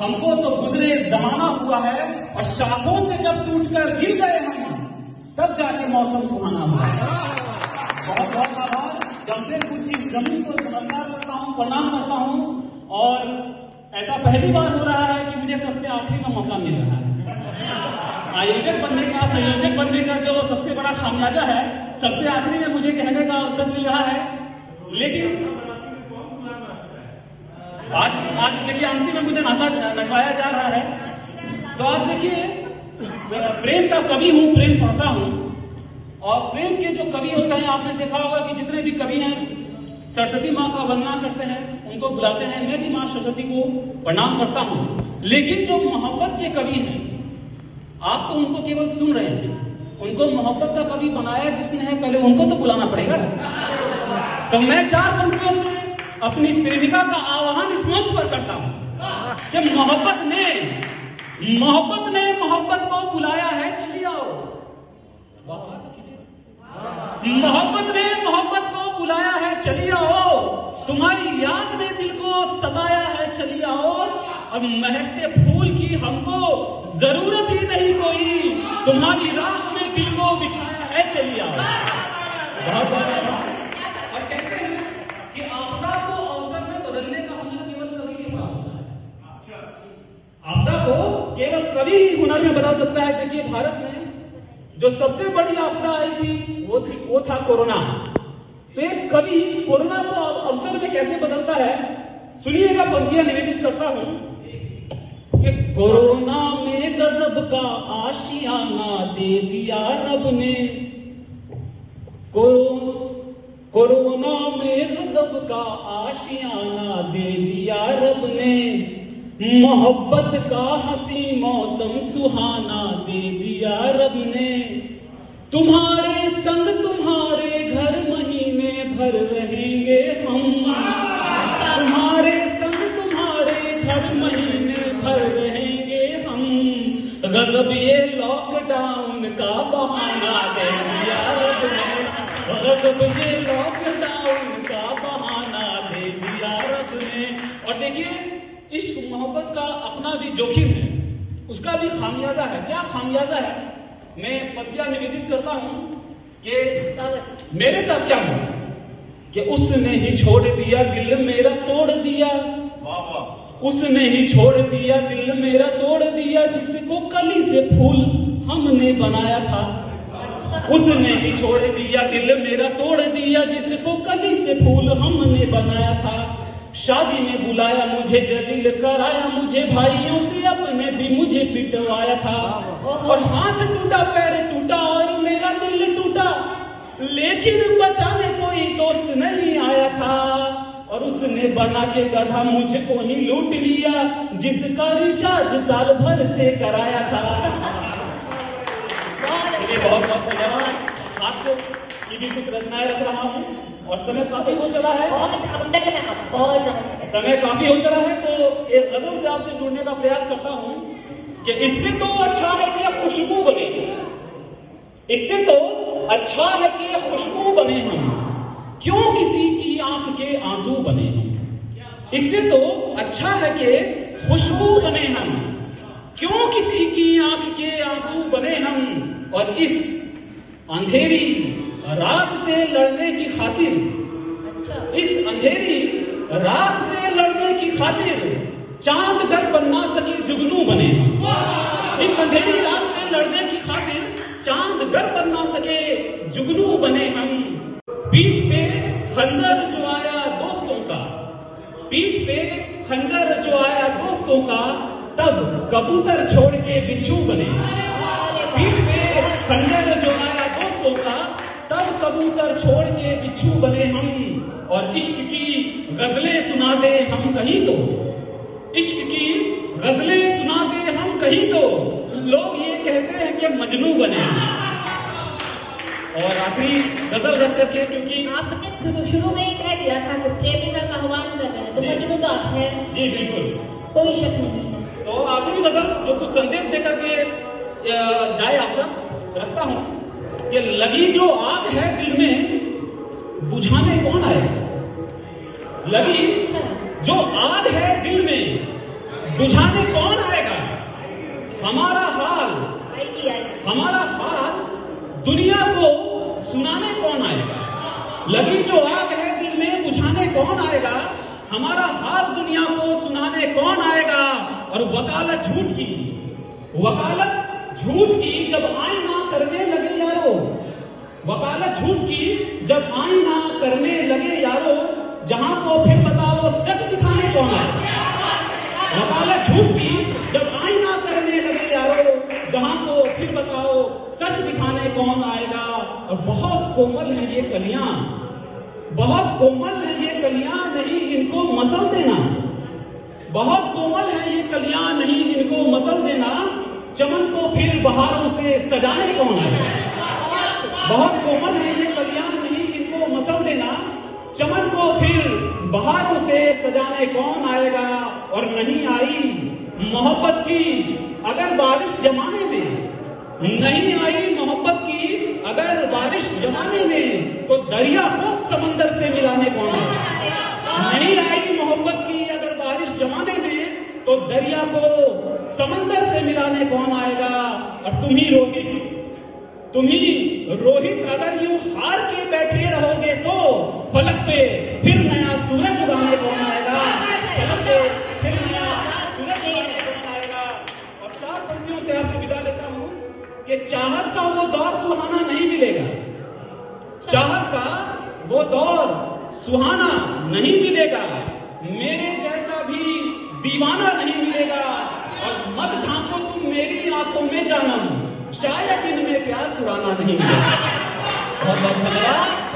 हमको तो गुजरे जमाना हुआ है, और शाखों से जब टूटकर गिर गए हम, तब जाके मौसम सुहाना हुआ है। बहुत बहुत आभार। जमशेदपुर की जमीन को नमस्कार करता हूँ, प्रणाम करता हूँ। और ऐसा पहली बार हो रहा है कि मुझे सबसे आखिरी में मौका मिल रहा है। आयोजक बनने का, संयोजक बनने का जो सबसे बड़ा खामियाजा है, सबसे आखिरी में मुझे कहने का अवसर मिल रहा है। लेकिन आज देखिए अंतिम में मुझे नचवाया जा रहा है। तो आप देखिए, प्रेम का कवि हूं, प्रेम पढ़ता हूं, और प्रेम के जो कवि होते हैं, आपने देखा होगा कि जितने भी कवि हैं सरस्वती माँ का वंदना करते हैं, उनको बुलाते हैं। मैं भी माँ सरस्वती को प्रणाम करता हूं। लेकिन जो मोहब्बत के कवि हैं, आप तो उनको केवल सुन रहे हैं। उनको मोहब्बत का कवि बनाया जिसने है, पहले उनको तो बुलाना पड़ेगा। तो मैं 4 पंक्तियों से अपनी प्रेमिका का आह्वान इस मंच पर करता हूं कि मोहब्बत ने मोहब्बत को बुलाया है, चलिए आओ। मोहब्बत ने मोहब्बत को बुलाया है, चलिए आओ। तुम्हारी याद ने दिल को सताया है, चलिए आओ। अब महकते फूल की हमको जरूरत ही नहीं कोई, तुम्हारी राह में दिल को बिछाया है, चलिए आओ। बहुत बहुत। और कहते हैं कि आपदा को अवसर में बदलने का हुनर केवल कवि के पास होता है। आपदा को केवल कवि ही हुनर में बदल सकता है। देखिए, भारत में जो सबसे बड़ी आपदा आई थी वो था कोरोना। तो एक कवि कोरोना को अवसर में कैसे बदलता है, सुनिएगा। पंक्तियां निवेदित करता हूं कि कोरोना में गजब का आशियाना दे दिया रब ने, कोरोना में गजब का आशियाना दे दिया रब ने, मोहब्बत का हंसी मौसम सुहाना दे दिया रब ने। तुम्हारे संग तुम्हारे घर महीने भर रहेंगे हम, तुम्हारे संग तुम्हारे घर महीने भर रहेंगे हम। गजब ये लॉकडाउन का बहाना दे दिया रब ने, गजब ये लॉकडाउन का बहाना दे दिया रब ने। और देखिए, इश्क मोहब्बत का अपना भी जोखिम है, उसका भी खामियाजा है। क्या खामियाजा है, मैं पंक्तियां निवेदित करता हूं कि मेरे साथ क्या हुआ कि उसने ही छोड़ दिया दिल मेरा तोड़ दिया, उसने ही छोड़ दिया दिल मेरा तोड़ दिया, जिसको कली से फूल हमने बनाया था। उसने ही छोड़ दिया दिल मेरा तोड़ दिया, जिसको कली से फूल हमने बनाया था। शादी में बुलाया मुझे, जलील कराया मुझे, भाइयों से अपने भी मुझे पिटवाया था। और हाथ टूटा, पैर टूटा और मेरा दिल टूटा, लेकिन बचाने कोई दोस्त नहीं आया था। और उसने बना के गधा मुझको ही लूट लिया, जिसका रिचार्ज साल भर से कराया था। बहुत बहुत धन्यवाद। आपको ये भी कुछ रचनाएं रख रहा हूँ, और समय काफी हो चला है, समय काफी हो चला है। तो एक गजल से आपसे जुड़ने का प्रयास करता हूं कि इससे तो अच्छा है कि खुशबू बने, इससे तो अच्छा है कि खुशबू बने हम, क्यों किसी की आंख के आंसू बने हम। इससे तो अच्छा है कि खुशबू बने हम, क्यों किसी की आंख के आंसू बने हम। और इस अंधेरी रात से लड़ने की खातिर, इस अंधेरी रात से लड़ने की खातिर, चांद घर पर ना सके जुगनू बने। इस अंधेरी रात से लड़ने की खातिर, चांद घर पर ना सके जुगनू बने हम। पीठ पे खंजर जो आया दोस्तों का, पीठ पे खंजर जो आया दोस्तों का, तब कबूतर छोड़ के बिच्छू बने। पीठ पे खंजर जो आया दोस्तों का, तब कबूतर छोड़ के बिच्छू बने हम। और इश्क की गजलें सुना दे हम कहीं तो, इश्क की गजलें सुना दे हम कहीं तो, लोग ये कहते हैं कि मजनू बने। और आखिरी गजल रख करके, क्योंकि आपने शुरू में ही कह दिया था कि प्रेमिका का आह्वान कर रहे हैं, तो मजनू तो आप है। जी बिल्कुल, कोई शक नहीं है। तो आखिरी गजल जो कुछ संदेश देकर के जाए आप तक रखता हूं कि लगी जो आग है दिल में, बुझाने कौन आएगा। लगी जो आग है दिल में, बुझाने हमारा हाल हमारा हाल दुनिया को सुनाने कौन आएगा? लगी जो आग है दिल में बुझाने कौन आएगा? हमारा हाल दुनिया को सुनाने कौन आएगा? और वकालत झूठ की जब आईना करने लगे यारो, वकालत झूठ की जब आईना करने लगे यारो, जहां को फिर बताओ सच दिखाने कौन आएगा? वकालत झूठ की जब आईना करने लगे यारो, जहां को फिर बताओ सच दिखाने कौन आएगा? और बहुत कोमल है ये कलियां, बहुत कोमल है ये कलियां, नहीं इनको मसल देना। बहुत कोमल है ये कलियां, नहीं इनको मसल देना। चमन को फिर बहारों से सजाने कौन आएगा? बहुत कोमल है ये कलियां, नहीं इनको मसल देना। चमन को फिर बहारों से सजाने कौन आएगा? और नहीं आई मोहब्बत की अगर बारिश जमाने में, नहीं आई मोहब्बत की अगर बारिश जमाने में, तो दरिया को समंदर से मिलाने कौन आएगा? नहीं आई मोहब्बत की अगर बारिश जमाने में, तो दरिया को समंदर से मिलाने कौन आएगा? और तुम ही रोहित अगर यूं हार के बैठे रहोगे, तो फलक पे फिर नया सूरज उगाने कौन आएगा? फलक पे फिर नया सूरज उगाने कौन आएगा? और 4 पंक्तियों से आपसे विदा लेता हूं कि चाहत का वो दौर सुहाना नहीं मिलेगा, चाहत का वो दौर सुहाना नहीं मिलेगा, मेरे जैसा भी दीवाना नहीं मिलेगा। और मत झांको तुम मेरी आंखों में जानम, शायद इनमें प्यार पुराना नहीं मिलेगा। बहुत बहुत धन्यवाद।